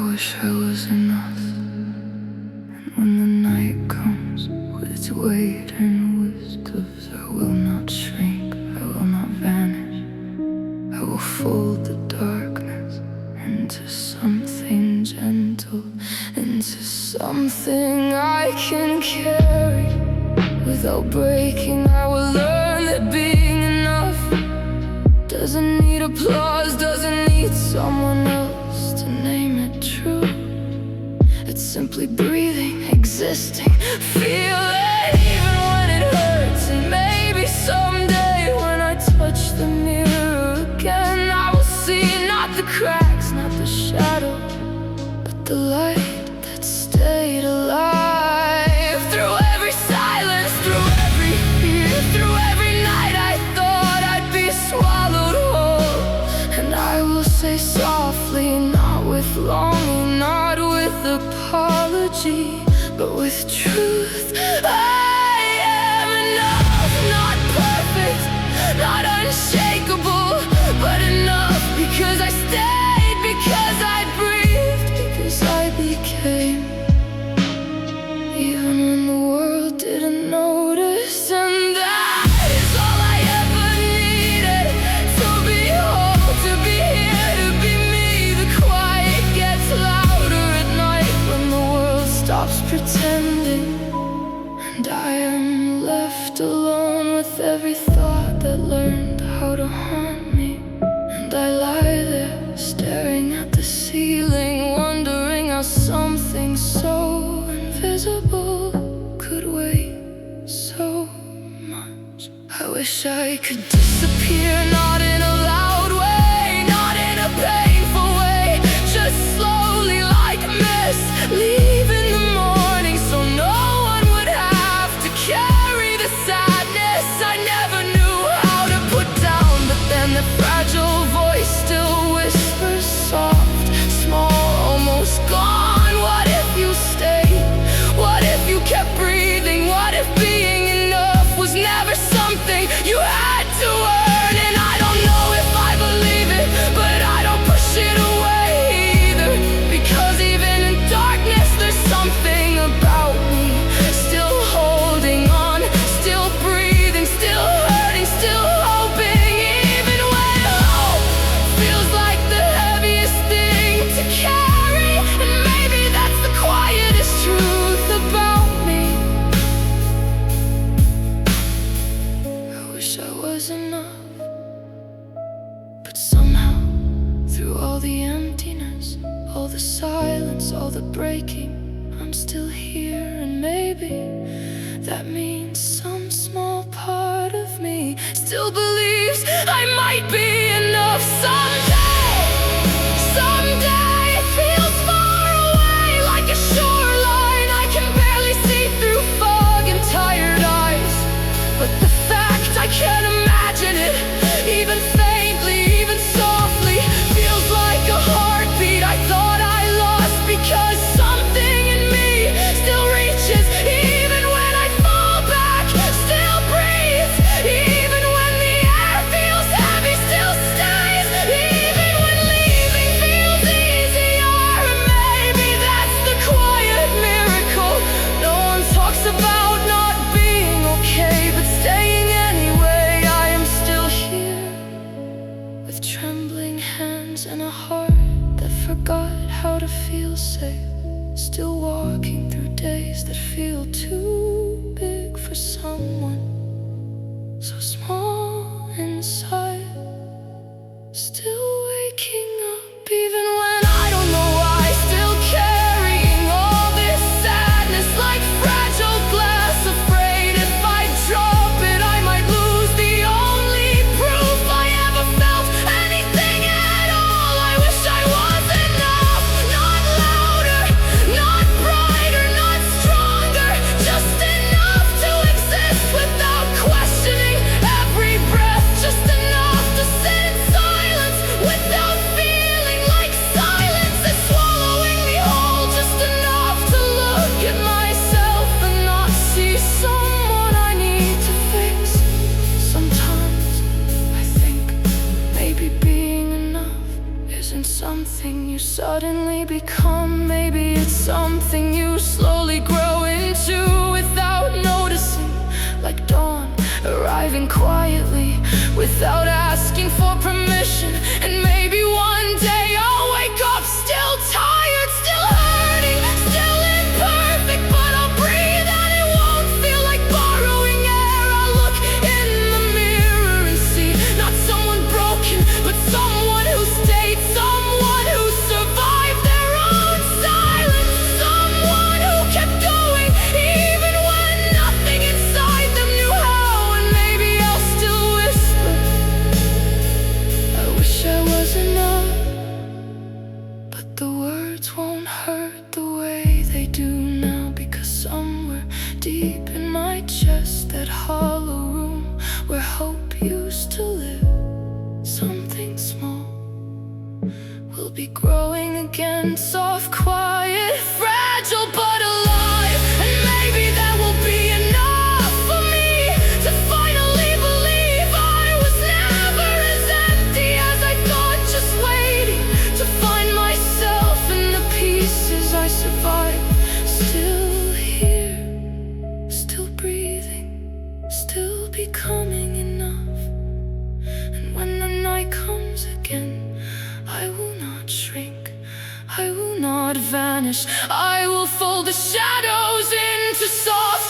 wish I was enough. And when the night comes with its weight and whispers, I will not shrink, I will not vanish. I will fold the darkness into something gentle, into something I can carry without breaking. I will learn that being enough doesn't need applause, doesn't need someone else to name it true. It's simply breathing, existing, feeling even when it hurts. And maybe someday when I touch the mirror again, I will see not the cracks, not the shadow, but the light that stayed alive. Through every silence, through every fear, through every night I thought I'd be swallowed whole. And I will say softly, not with longing, not with apology, but with truth. I am enough, not perfect, not unshakable, but enough because I stayed, because I breathed, because I became, even when the world didn't notice. And that is all I ever needed, to be whole, to be here, to be me. The quiet gets louder at night when the world stops pretending, and I am left alone with every thought that learned how to haunt me. And I lie there staring at the ceiling, wondering how something so invisible could weigh so much. I wish I could disappear, not in a loud way, not in a painful way, just slowly like mist, leave in the morning so no one would have to carry the sadness I never knew how to put down. But then the fragile voice still whispers, soft, small, almost gone. What if you stayed? What if you kept breathing? What if being enough was never something you had to earn? And I don't know if I believe it, but I don't push it away either, because even in darkness there's something about me, still holding on, still breathing, still hurting, still hoping, even when hope feels like the heaviest thing to carry. And maybe that's the quietest truth about me. I wish I was enough, but somehow through all the emptiness, all the silence, all the breaking, I'm still here. And maybe that means some small part of me still believes I might be enough someday. Someday it feels far away, like a shoreline I can barely see through fog and tired eyes. But the fact I can't imagine it, even faintly, even softly, feels like a heartbeat I thought I lost, because something in me still reaches, even when I fall back, still breathes, even when the air feels heavy, still stays, even when leaving feels easier. Maybe that's the quiet miracle no one talks about, not being okay, but staying anyway. I am still here, with trembling hands and a heart that forgot how to feel safe, still walking through days that feel too big for someone so small inside, still waking up even when I don't know why, still carrying all this sadness like fragile glass, afraid if I drop it I might lose the only proof I ever felt anything at all. I wish I was enough, not louder, not brighter, not stronger, just enough to exist without questioning every breath, just enough suddenly become. Maybe it's something you slowly grow into without noticing, like dawn arriving quietly without asking for permission. And maybe one day I'll wake up still tired, still hurting, still imperfect, but I'll breathe and it won't feel like borrowing air. I'll look in the mirror and see not someone broken, but someone who stayed, someone who survived their own silence, someone who kept going even when nothing inside them knew how. And maybe I'll still whisper, I wish I was enough, but the words won't hurt the way they do now, because somewhere deep in my chest, that hollow room where hope used to live, something small will be growing again, soft, quiet, fragile, but alive. And maybe that will be enough for me to finally believe I was never as empty as I thought, just waiting to find myself in the pieces I survived. Still here, still breathing, still becoming enough. And when the night comes again, I will not shrink, I will not vanish, I will fold the shadows into soft